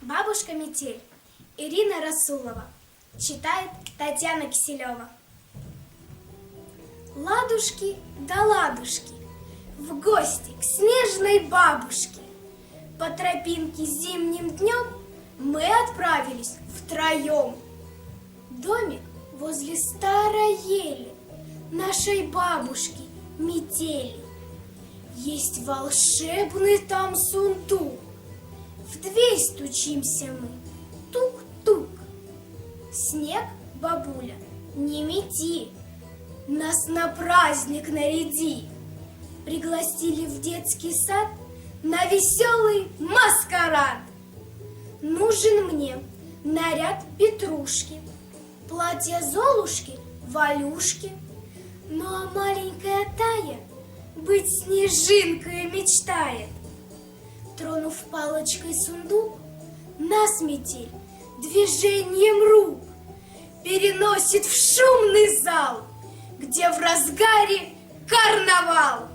Бабушка Метель. Ирина Расулова. Читает Татьяна Киселева. Ладушки да ладушки, в гости к снежной бабушке. По тропинке зимним днем мы отправились втроем. Домик возле старой ели нашей бабушки Метели. Есть волшебный там сундук. В дверь стучимся мы, тук-тук. Снег, бабуля, не мети, нас на праздник наряди. Пригласили в детский сад на веселый маскарад. Нужен мне наряд Петрушки, платье Золушки, Валюшки. Ну а маленькая Тая быть снежинкой мечтает. Тронув палочкой сундук, нас Метель движением рук переносит в шумный зал, где в разгаре карнавал.